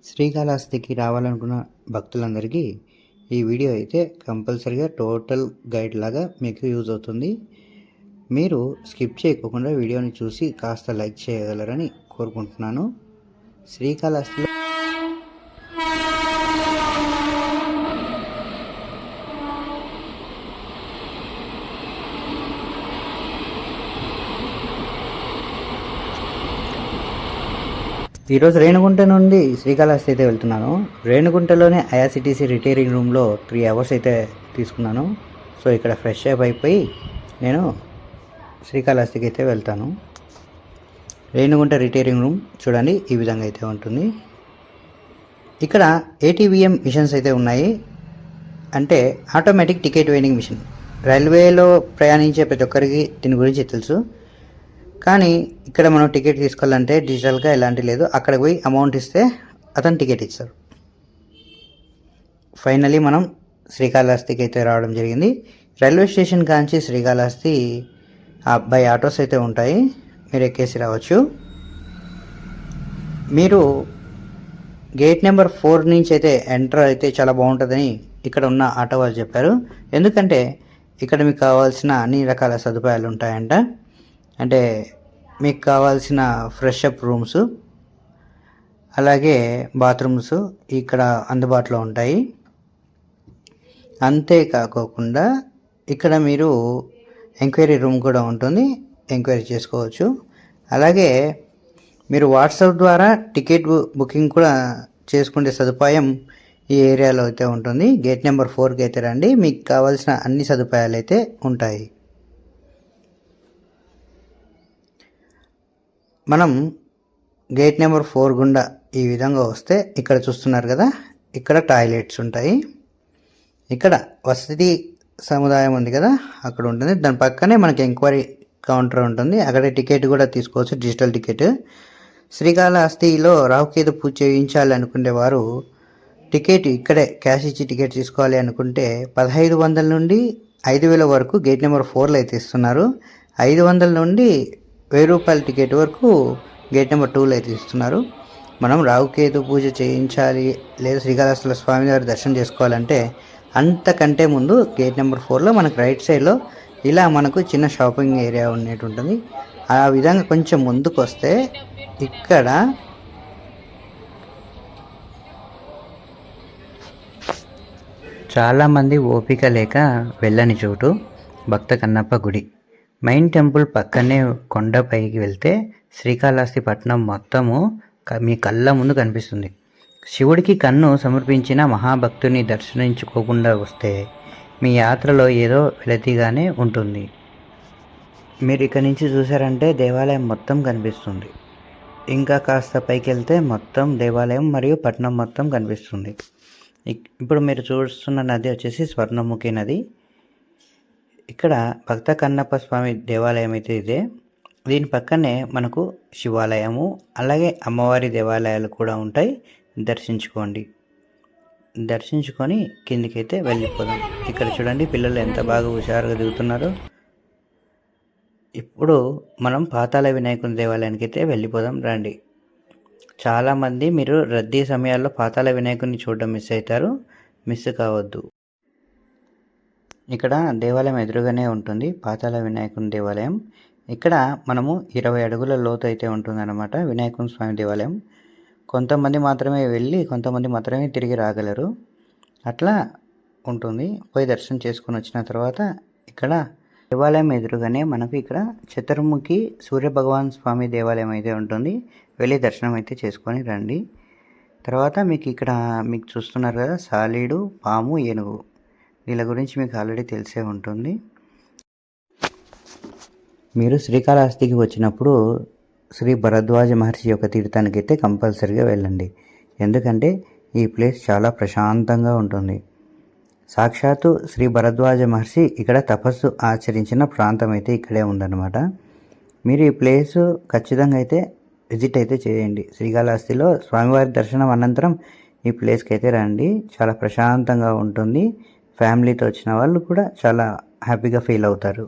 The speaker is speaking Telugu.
శ్రీకాళహస్తికి రావాలనుకున్న భక్తులందరికీ ఈ వీడియో అయితే కంపల్సరీగా టోటల్ గైడ్ లాగా మీకు యూజ్ అవుతుంది. మీరు స్కిప్ చేయకుండా వీడియోని చూసి కాస్త లైక్ చేయగలరని కోరుకుంటున్నాను. శ్రీకాళహస్తిలో ఈరోజు రేణిగుంట నుండి శ్రీకాళహస్తి అయితే వెళ్తున్నాను. రేణిగుంటలోనే ఐఆర్సిటీసీ రిటైరింగ్ రూమ్లో 3 hours అయితే తీసుకున్నాను. సో ఇక్కడ ఫ్రెష్ అప్ అయిపోయి నేను శ్రీకాళహస్తికి అయితే వెళ్తాను. రేణిగుంట రిటైరింగ్ రూమ్ చూడండి, ఈ విధంగా అయితే ఉంటుంది. ఇక్కడ ATVM మిషన్స్ అయితే ఉన్నాయి, అంటే ఆటోమేటిక్ టికెట్ వెయిండింగ్ మిషన్. రైల్వేలో ప్రయాణించే ప్రతి ఒక్కరికి దీని గురించి తెలుసు. కానీ ఇక్కడ మనం టికెట్ తీసుకోవాలంటే డిజిటల్గా ఎలాంటి లేదు, అక్కడ పోయి అమౌంట్ ఇస్తే అతను టికెట్ ఇస్తారు. ఫైనలీ మనం శ్రీకాళహస్తికి అయితే రావడం జరిగింది. Railway station Kanchi Srikalahasti by autos అయితే ఉంటాయి, మీరు ఎక్కేసి రావచ్చు. మీరు గేట్ నెంబర్ 4 నుంచి అయితే ఎంటర్ అయితే చాలా బాగుంటుందని ఇక్కడ ఉన్న ఆటో వాళ్ళు చెప్పారు. ఎందుకంటే ఇక్కడ మీకు కావాల్సిన అన్ని రకాల సదుపాయాలు ఉంటాయంట. అంటే మీకు కావాల్సిన ఫ్రెష్ అప్ రూమ్స్, అలాగే బాత్రూమ్స్ ఇక్కడ అందుబాటులో ఉంటాయి. అంతేకాకుండా ఇక్కడ మీరు ఎంక్వైరీ రూమ్ కూడా ఉంటుంది, ఎంక్వైరీ చేసుకోవచ్చు. అలాగే మీరు వాట్సాప్ ద్వారా టికెట్ బుకింగ్ కూడా చేసుకునే సదుపాయం ఈ ఏరియాలో అయితే ఉంటుంది. గేట్ నెంబర్ 4కి అయితే రండి, మీకు కావాల్సిన అన్ని సదుపాయాలు అయితే ఉంటాయి. మనం గేట్ నెంబర్ 4 గుండా ఈ విధంగా వస్తే ఇక్కడ చూస్తున్నారు కదా, ఇక్కడ టాయిలెట్స్ ఉంటాయి. ఇక్కడ వసతి సముదాయం ఉంది కదా, అక్కడ ఉంటుంది. దాని పక్కనే మనకి ఎంక్వైరీ కౌంటర్ ఉంటుంది, అక్కడ టికెట్ కూడా తీసుకోవచ్చు, డిజిటల్ టికెట్. శ్రీకాళహస్తిలో రాహుకేతు పూజ చేయించాలి అనుకునే వారు టికెట్ ఇక్కడే క్యాష్ ఇచ్చి టికెట్ తీసుకోవాలి అనుకుంటే 1500 నుండి 5000 వరకు గేట్ నెంబర్ 4లో అయితే ఇస్తున్నారు. 500 నుండి 1000 రూపాయల టికెట్ వరకు గేట్ నెంబర్ 2లో అయితే ఇస్తున్నారు. మనం రాహుకేతు పూజ చేయించాలి లేదా శ్రీకాళహస్తిలో స్వామివారి దర్శనం చేసుకోవాలంటే అంతకంటే ముందు గేట్ నెంబర్ 4లో మనకు రైట్ సైడ్లో ఇలా మనకు చిన్న షాపింగ్ ఏరియా ఉన్నట్టు ఉంటుంది. ఆ విధంగా కొంచెం ముందుకు వస్తే ఇక్కడ చాలామంది ఓపిక లేక వెళ్ళని చోటు భక్త కన్నప్ప గుడి. మెయిన్ టెంపుల్ పక్కనే కొండపైకి వెళ్తే శ్రీకాళహస్తి పట్టణం మొత్తము మీ కళ్ళ ముందు కనిపిస్తుంది. శివుడికి కన్ను సమర్పించిన మహాభక్తుని దర్శించుకోకుండా వస్తే మీ యాత్రలో ఏదో వెలతిగానే ఉంటుంది. మీరు ఇక్కడి నుంచి చూసారంటే దేవాలయం మొత్తం కనిపిస్తుంది. ఇంకా కాస్త పైకి వెళ్తే మొత్తం దేవాలయం మరియు పట్టణం మొత్తం కనిపిస్తుంది. ఇప్పుడు మీరు చూస్తున్న నది వచ్చేసి స్వర్ణముఖి నది. ఇక్కడ భక్త కన్నప్ప స్వామి దేవాలయం అయితే ఇదే. దీని పక్కనే మనకు శివాలయము అలాగే అమ్మవారి దేవాలయాలు కూడా ఉంటాయి. దర్శించుకొని కిందికైతే వెళ్ళిపోదాం. ఇక్కడ చూడండి, పిల్లలు ఎంత బాగా హుషారుగా దిగుతున్నారు. ఇప్పుడు మనం పాతాళ వినాయకుని దేవాలయానికి అయితే వెళ్ళిపోదాం రండి. చాలామంది మీరు రద్దీ సమయాల్లో పాతాళ వినాయకుని చూడడం మిస్ అవుతారు, మిస్ కావద్దు. ఇక్కడ దేవాలయం ఎదురుగానే ఉంటుంది పాతాళ వినాయకుని దేవాలయం. ఇక్కడ మనము 20 అడుగుల లోతు అయితే ఉంటుందన్నమాట వినాయకుని స్వామి దేవాలయం. కొంతమంది మాత్రమే వెళ్ళి కొంతమంది మాత్రమే తిరిగి రాగలరు, అట్లా ఉంటుంది. పోయి దర్శనం చేసుకొని వచ్చిన తర్వాత ఇక్కడ దేవాలయం ఎదురుగానే మనకు ఇక్కడ చతుర్ముఖి సూర్యభగవాన్ స్వామి దేవాలయం అయితే ఉంటుంది. వెళ్ళి దర్శనం అయితే చేసుకొని రండి. తర్వాత మీకు ఇక్కడ మీకు చూస్తున్నారు కదా, సాలీడు, పాము, ఏనుగు, వీళ్ళ గురించి మీకు ఆల్రెడీ తెలిసే ఉంటుంది. మీరు శ్రీకాళహస్తికి వచ్చినప్పుడు శ్రీ భరద్వాజ మహర్షి యొక్క తీర్థానికి అయితే కంపల్సరీగా వెళ్ళండి. ఎందుకంటే ఈ ప్లేస్ చాలా ప్రశాంతంగా ఉంటుంది. సాక్షాత్తు శ్రీ భరద్వాజ మహర్షి ఇక్కడ తపస్సు ఆచరించిన ప్రాంతం అయితే ఇక్కడే ఉందన్నమాట. మీరు ఈ ప్లేసు ఖచ్చితంగా అయితే విజిట్ అయితే చేయండి. శ్రీకాళహస్తిలో స్వామివారి దర్శనం అనంతరం ఈ ప్లేస్కి అయితే రండి, చాలా ప్రశాంతంగా ఉంటుంది. ఫ్యామిలీతో వచ్చిన వాళ్ళు కూడా చాలా హ్యాపీగా ఫీల్ అవుతారు.